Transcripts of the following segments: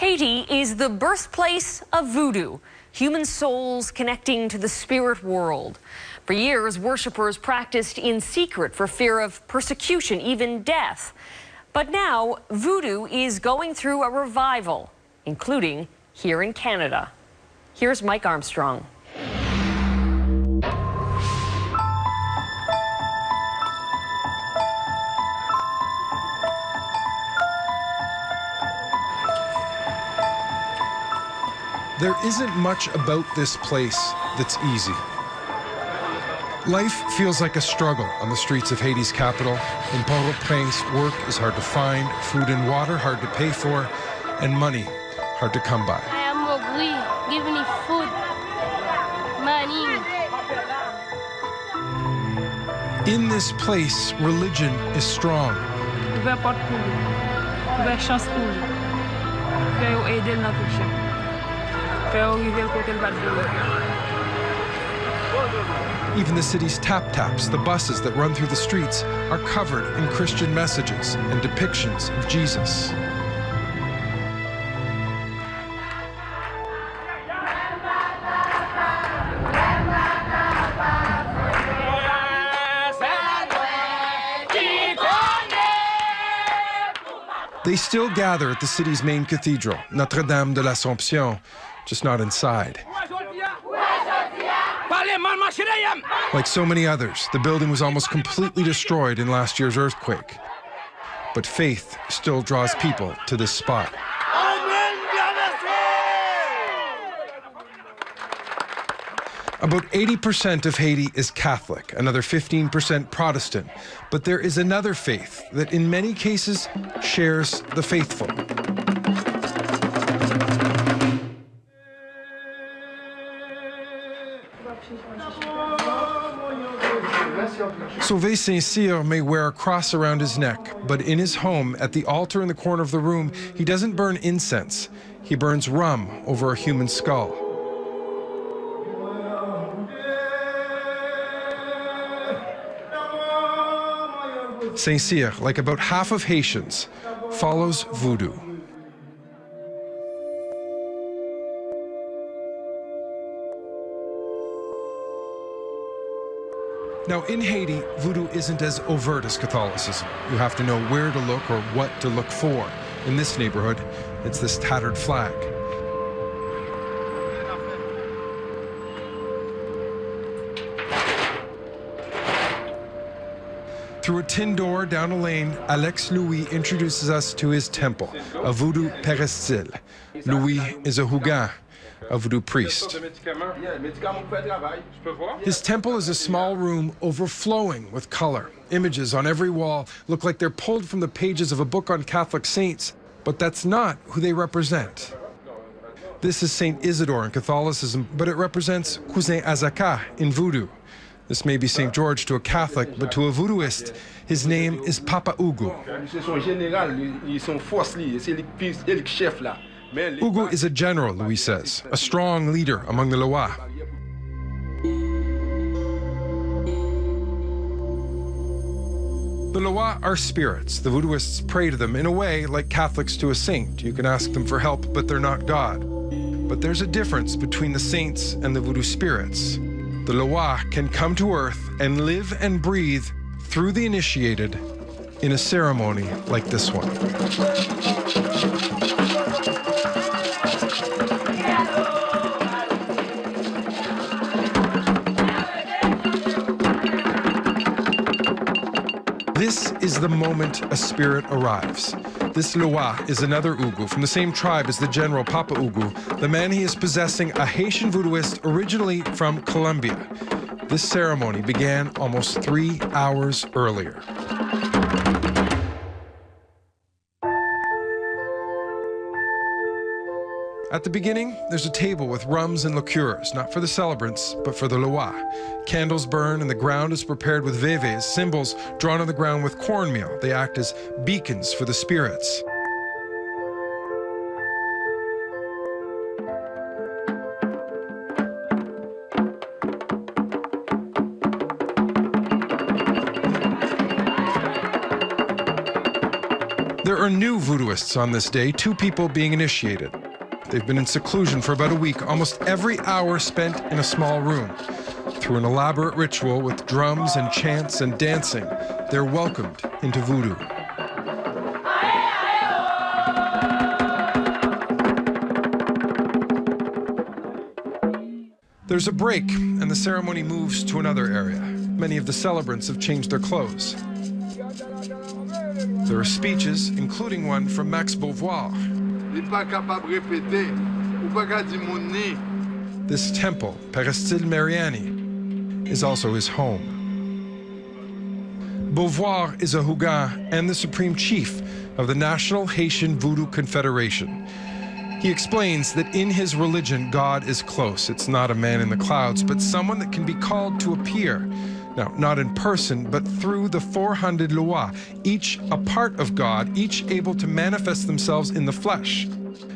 Haiti is the birthplace of voodoo, human souls connecting to the spirit world. For years, worshippers practiced in secret for fear of persecution, even death. But now, voodoo is going through a revival, including here in Canada. Here's Mike Armstrong. There isn't much about this place that's easy. Life feels like a struggle on the streets of Haiti's capital. In Port-au-Prince, work is hard to find, food and water hard to pay for, and money hard to come by. I am hungry. Give me food, money. In this place, religion is strong. Even the city's tap-taps, the buses that run through the streets, are covered in Christian messages and depictions of Jesus. They still gather at the city's main cathedral, Notre-Dame de l'Assomption, just not inside. Like so many others, the building was almost completely destroyed in last year's earthquake. But faith still draws people to this spot. About 80% of Haiti is Catholic, another 15% Protestant. But there is another faith that in many cases shares the faithful. Sauvé Saint-Cyr may wear a cross around his neck, but in his home, at the altar in the corner of the room, he doesn't burn incense. He burns rum over a human skull. Saint-Cyr, like about half of Haitians, follows voodoo. Now, in Haiti, voodoo isn't as overt as Catholicism. You have to know where to look or what to look for. In this neighborhood, it's this tattered flag. Through a tin door down a lane, Alex Louis introduces us to his temple, a voodoo peristyle. Louis is a Hougan, a voodoo priest. His temple is a small room overflowing with color. Images on every wall look like they're pulled from the pages of a book on Catholic saints, but that's not who they represent. This is Saint Isidore in Catholicism, but it represents Cousin Azaka in voodoo. This may be St. George to a Catholic, but to a voodooist, his name is Papa Ugu. Ugu is a general, Louis says, a strong leader among the Loa. The Loa are spirits. The voodooists pray to them in a way like Catholics to a saint. You can ask them for help, but they're not God. But there's a difference between the saints and the voodoo spirits. The Loa can come to earth and live and breathe through the initiated in a ceremony like this one. This is the moment a spirit arrives. This Loa is another Ugu from the same tribe as the general Papa Ugu. The man he is possessing, a Haitian voodooist originally from Colombia. This ceremony began almost 3 hours earlier. At the beginning, there's a table with rums and liqueurs, not for the celebrants, but for the Loa. Candles burn and the ground is prepared with veves, symbols drawn on the ground with cornmeal. They act as beacons for the spirits. There are new voodooists on this day, 2 people being initiated. They've been in seclusion for about a week, almost every hour spent in a small room. Through an elaborate ritual with drums and chants and dancing, they're welcomed into voodoo. There's a break, and the ceremony moves to another area. Many of the celebrants have changed their clothes. There are speeches, including one from Max Beauvoir. This temple, Peristyle Mariani, is also his home. Beauvoir is a Huguin and the supreme chief of the National Haitian Voodoo Confederation. He explains that in his religion, God is close. It's not a man in the clouds, but someone that can be called to appear. Now, not in person, but through the 400 lois, each a part of God, each able to manifest themselves in the flesh.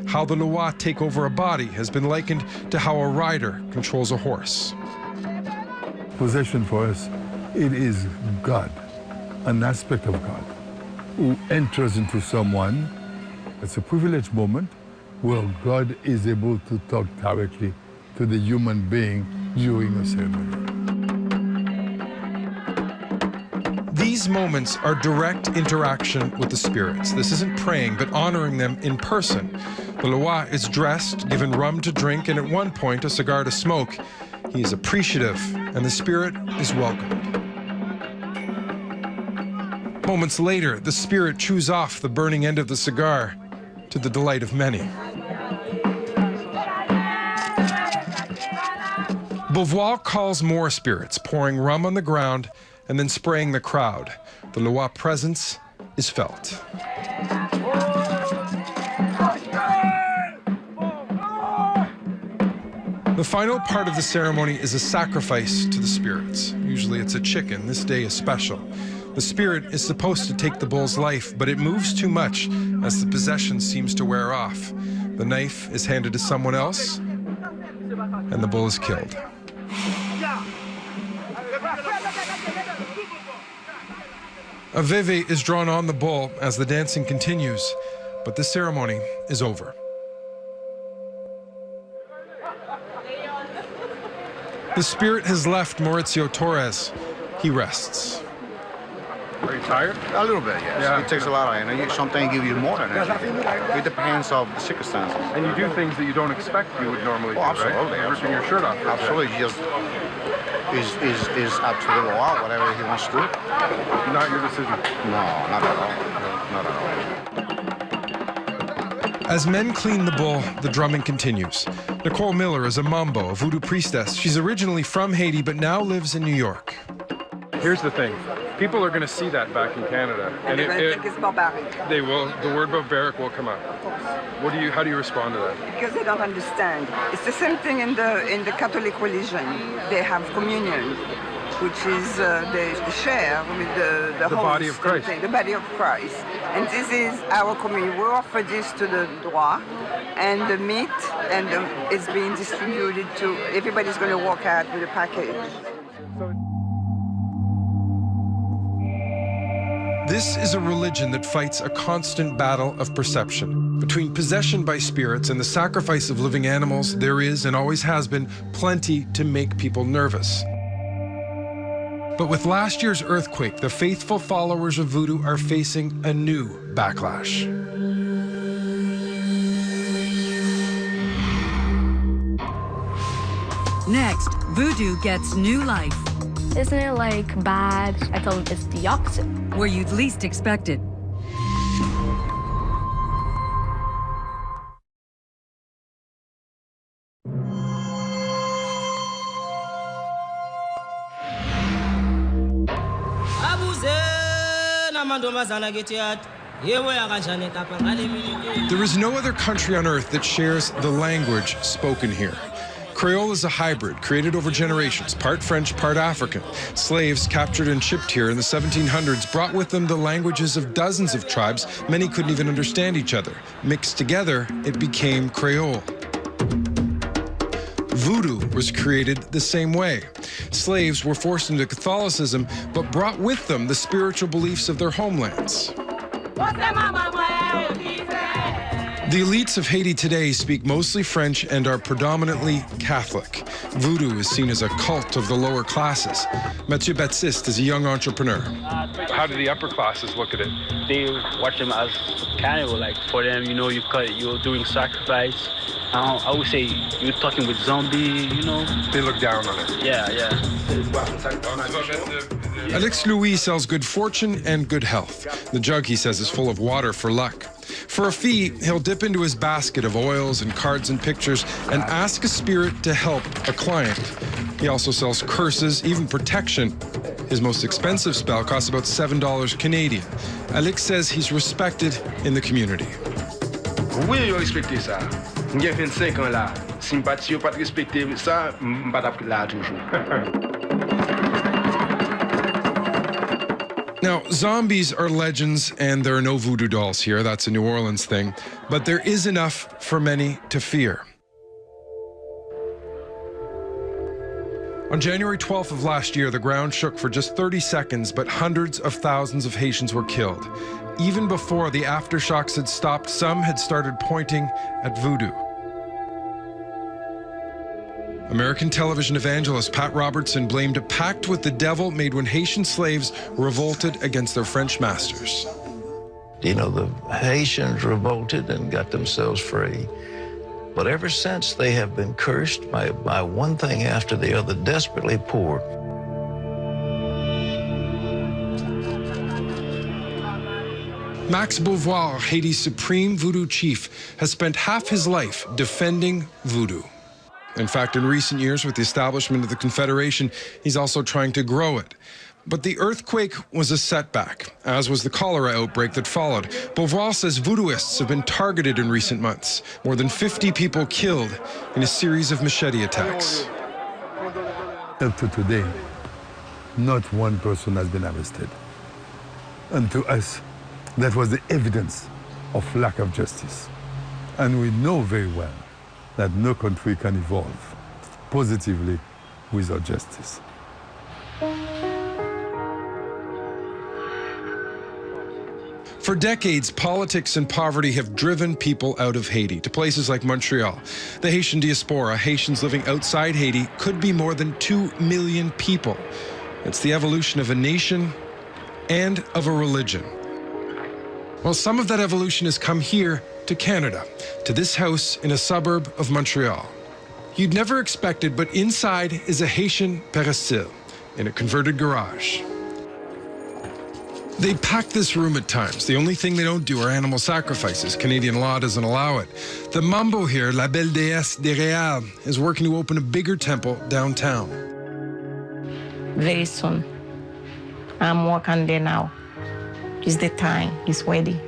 How the lois take over a body has been likened to how a rider controls a horse. Possession for us, it is God, an aspect of God, who enters into someone. It's a privileged moment where God is able to talk directly to the human being during a ceremony. These moments are direct interaction with the spirits. This isn't praying, but honoring them in person. The Loa is dressed, given rum to drink, and at one point a cigar to smoke. He is appreciative, and the spirit is welcomed. Moments later, the spirit chews off the burning end of the cigar, to the delight of many. Beauvoir calls more spirits, pouring rum on the ground and then spraying the crowd. The Loa presence is felt. The final part of the ceremony is a sacrifice to the spirits. Usually it's a chicken. This day is special. The spirit is supposed to take the bull's life, but it moves too much as the possession seems to wear off. The knife is handed to someone else, and the bull is killed. A veve is drawn on the bull as the dancing continues, but the ceremony is over. The spirit has left Mauricio Torres. He rests. Are you tired? A little bit, yes. Yeah. It takes a lot of energy. Sometimes give you more energy. It depends on the circumstances. And you do things that you don't expect you would normally do, absolutely, right? Ripping your shirt off. Absolutely. Just is up to the law, whatever he wants to do. Not your decision. No, not at all. Not at all. As men clean the bull, the drumming continues. Nicole Miller is a mambo, a voodoo priestess. She's originally from Haiti, but now lives in New York. Here's the thing. People are going to see that back in Canada. And they're going to think it's barbaric. They will. The word barbaric will come up. Of course. How do you respond to that? Because they don't understand. It's the same thing in the Catholic religion. They have communion, which is they share with the host, body of Christ. The body of Christ. And this is our communion. We offer this to the droit, and the meat is being distributed to everybody's going to walk out with a package. This is a religion that fights a constant battle of perception. Between possession by spirits and the sacrifice of living animals, there is, and always has been, plenty to make people nervous. But with last year's earthquake, the faithful followers of voodoo are facing a new backlash. Next, voodoo gets new life. Isn't it like bad? I feel it's the opposite. Where you'd least expect it. There is no other country on earth that shares the language spoken here. Creole is a hybrid created over generations, part French, part African. Slaves captured and shipped here in the 1700s brought with them the languages of dozens of tribes. Many couldn't even understand each other. Mixed together, it became Creole. Voodoo was created the same way. Slaves were forced into Catholicism, but brought with them the spiritual beliefs of their homelands. The elites of Haiti today speak mostly French and are predominantly Catholic. Voodoo is seen as a cult of the lower classes. Mathieu Baptiste is a young entrepreneur. How do the upper classes look at it? They watch them as cannibal. Like for them, you know, you're doing sacrifice. I would say you're talking with zombie, you know. They look down on it. Yeah. Alex Louis sells good fortune and good health. The jug, he says, is full of water for luck. For a fee, he'll dip into his basket of oils and cards and pictures and ask a spirit to help a client. He also sells curses, even protection. His most expensive spell costs about $7 Canadian. Alex says he's respected in the community. Oui, yo respecte ça. J'ai 25 ans là. Sympathie, yo pas respecter ça, m'pas là toujours. Now, zombies are legends, and there are no voodoo dolls here. That's a New Orleans thing. But there is enough for many to fear. On January 12th of last year, the ground shook for just 30 seconds, but hundreds of thousands of Haitians were killed. Even before the aftershocks had stopped, some had started pointing at voodoo. American television evangelist Pat Robertson blamed a pact with the devil made when Haitian slaves revolted against their French masters. You know, the Haitians revolted and got themselves free. But ever since, they have been cursed by one thing after the other, desperately poor. Max Beauvoir, Haiti's supreme voodoo chief, has spent half his life defending voodoo. In fact, in recent years, with the establishment of the Confederation, he's also trying to grow it. But the earthquake was a setback, as was the cholera outbreak that followed. Beauvoir says voodooists have been targeted in recent months. More than 50 people killed in a series of machete attacks. Up to today, not one person has been arrested. And to us, that was the evidence of lack of justice. And we know very well that no country can evolve positively without justice. For decades, politics and poverty have driven people out of Haiti to places like Montreal. The Haitian diaspora, Haitians living outside Haiti, could be more than 2 million people. It's the evolution of a nation and of a religion. Well, some of that evolution has come here to Canada, to this house in a suburb of Montreal. You'd never expect it, but inside is a Haitian pericile in a converted garage. They pack this room at times. The only thing they don't do are animal sacrifices. Canadian law doesn't allow it. The mambo here, La Belle Déesse des Réals, is working to open a bigger temple downtown. Very soon. I'm working there now. It's the time. It's ready.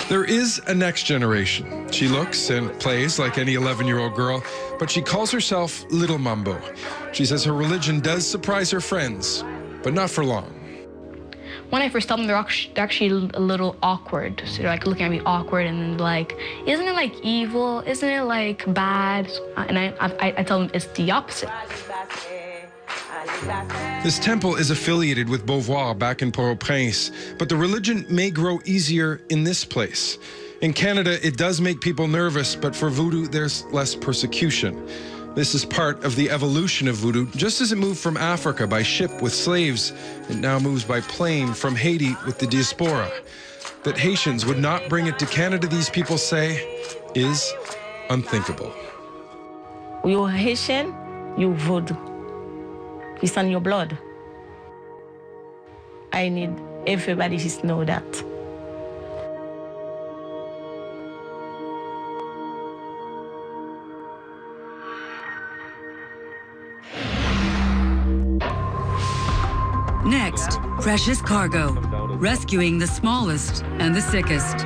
There is a next generation. She looks and plays like any 11-year-old girl, but she calls herself Little Mambo. She says her religion does surprise her friends, but not for long. When I first told them, they're actually a little awkward. So they're like looking at me awkward and like, isn't it like evil? Isn't it like bad? And I tell them it's the opposite. This temple is affiliated with Beauvoir back in Port-au-Prince, but the religion may grow easier in this place. In Canada, it does make people nervous, but for voodoo, there's less persecution. This is part of the evolution of voodoo. Just as it moved from Africa by ship with slaves, it now moves by plane from Haiti with the diaspora. That Haitians would not bring it to Canada, these people say, is unthinkable. You're Haitian, you voodoo. It's on your blood. I need everybody to know that. Next, precious cargo, rescuing the smallest and the sickest.